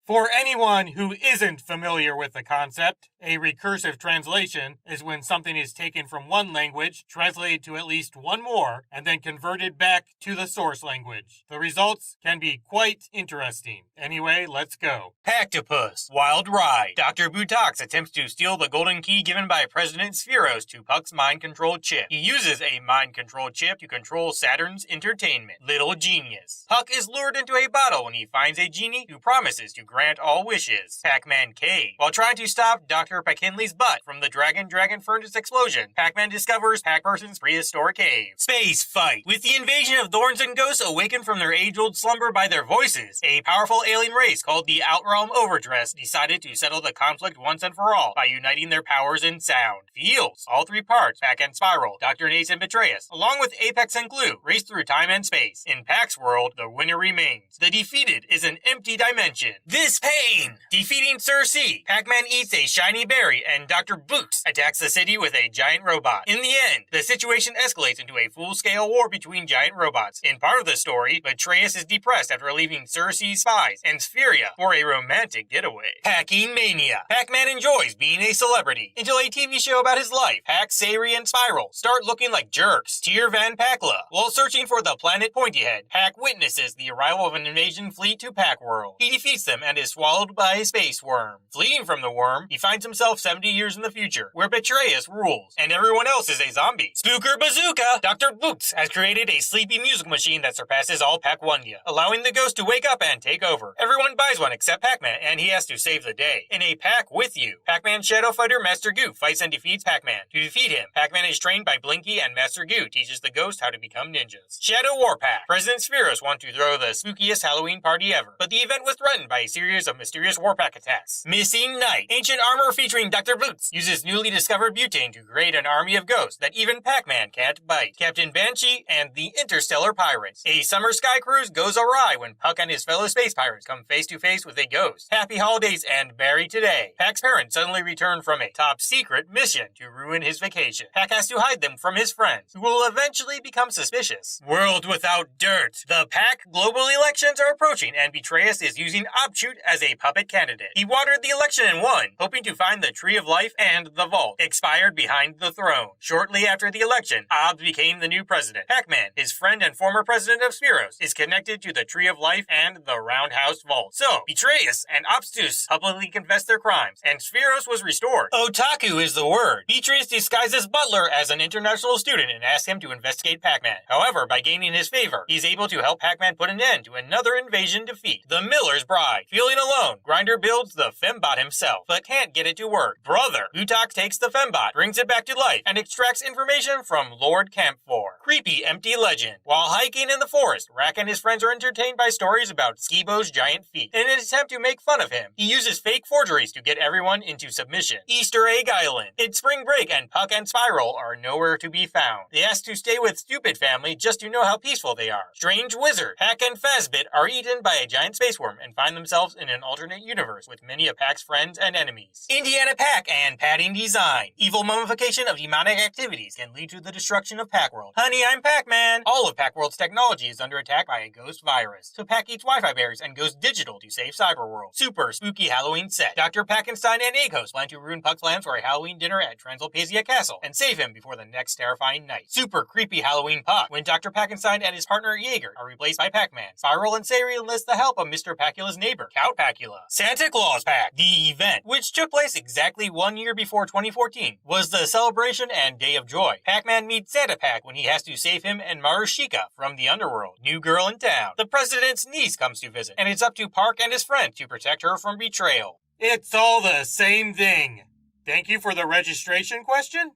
For anyone who isn't familiar with the concept, a recursive translation is when something is taken from one language, translated to at least one more, and then converted back to the source language. The results can be quite interesting. Anyway, let's go. Pac-topus, wild ride. Dr. Bootleg attempts to steal the golden key given by President Spheros to Puck's mind-controlled chip. He uses a mind-controlled chip to control Saturn's entertainment. Little genius. Puck is lured into a bottle when he finds a genie who promises to grant all wishes. Pac-Man cave. While trying to stop Dr. Pac-Henley's butt from the Dragon Furnace explosion, Pac-Man discovers Pac-Person's prehistoric cave. Space fight. With the invasion of Thorns and Ghosts awakened from their age-old slumber by their voices, a powerful alien race called the Outrealm Overdress decided to settle the conflict once and for all by uniting their powers in sound. Feels. All three parts, Pac and Spiral, Dr. Nace and Betrayus, along with Apex and Glue, race through time and space. In Pac's world, the winner remains. The defeated is an empty dimension. This pain! Defeating Sir C, Pac-Man eats a shiny berry, and Dr. Boots attacks the city with a giant robot. In the end, the situation escalates into a full-scale war between giant robots. In part of the story, Betrayus is depressed after leaving Sir C's spies and Spheria for a romantic getaway. Pac-Mania. Pac-Man enjoys being a celebrity until a TV show about his life, Pac, Sayri, and Spiral, start looking like jerks. Tier Van Pacla. While searching for the planet Pointyhead, Pac witnesses the arrival of an invasion fleet to Pac World. He defeats them and is swallowed by a space worm. Fleeing from the worm, he finds himself 70 years in the future, where Betrayus rules, and everyone else is a zombie. Spooker Bazooka! Dr. Boots has created a sleepy music machine that surpasses all Pac-Mania, allowing the ghost to wake up and take over. Everyone buys one except Pac-Man, and he has to save the day. In a pack with you, Pac-Man Shadow Fighter Master Goo fights and defeats Pac-Man. To defeat him, Pac-Man is trained by Blinky, and Master Goo teaches the ghost how to become ninjas. Shadow Were-Pac. President Spheros wanted to throw the spookiest Halloween party ever, but the event was threatened by a series of mysterious Were-Pac attacks. Missing Knight. Ancient armor featuring Dr. Boots uses newly discovered butane to create an army of ghosts that even Pac-Man can't bite. Captain Banshee and the Interstellar Pirates. A summer sky cruise goes awry when Puck and his fellow space pirates come face to face with a ghost. Happy holidays and bury today. Pac's parents suddenly return from a top secret mission to ruin his vacation. Pac has to hide them from his friends, who will eventually become suspicious. World without dirt. The Pac global elections are approaching, and Betrayus is using Opshoot as a puppet candidate. He watered the election and won, hoping to find the Tree of Life and the Vault, expired behind the throne. Shortly after the election, Obs became the new president. Pac-Man, his friend and former president of Spheros, is connected to the Tree of Life and the Roundhouse Vault. So, Betrayus and Opstus publicly confessed their crimes, and Spheros was restored. Otaku is the word. Betrayus disguises Butler as an international student and asks him to investigate Pac-Man. However, by gaining his favor, he's able to help Pac-Man put an end to another invasion defeat. The Miller's Bride. Feeling alone, Grinder builds the Fembot himself, but can't get it to work. Brother. Butak takes the Fembot, brings it back to life, and extracts information from Lord Camphor. Creepy empty legend. While hiking in the forest, Rack and his friends are entertained by stories about Skibo's giant feet. In an attempt to make fun of him, he uses fake forgeries to get everyone into submission. Easter Egg Island. It's spring break and Puck and Spiral are nowhere to be found. They ask to stay with Stupid Family just to know how peaceful they are. Strange Wizard. Pac and Fazbit are eaten by a giant space worm and find themselves in an alternate universe with many of Pac's friends and enemies. Indiana Pac and padding design. Evil mummification of demonic activities can lead to the destruction of Pac World. Honey, I'm Pac-Man! All of Pac World's technology is under attack by a ghost virus, so Pac eats Wi-Fi berries and goes digital to save Cyberworld. Super spooky Halloween set. Dr. Packenstein and Akos plan to ruin Puck's plans for a Halloween dinner at Transylpazia Castle and save him before the next terrifying night. Super creepy Halloween Puck. When Dr. Packenstein and his partner Jaeger are replaced by Pac-Man, Spiral and Sayri enlist the help of Mr. Pacula's neighbor, Count Pacula. Santa Claus Pac. The event, which took place exactly 1 year before 2014, was the celebration and day of joy. Pac-Man meets Santa Pac when he has to save him and Marushika from the underworld. New girl in town. The president's niece comes to visit, and it's up to Park and his friend to protect her from betrayal. It's all the same thing. Thank you for the registration question.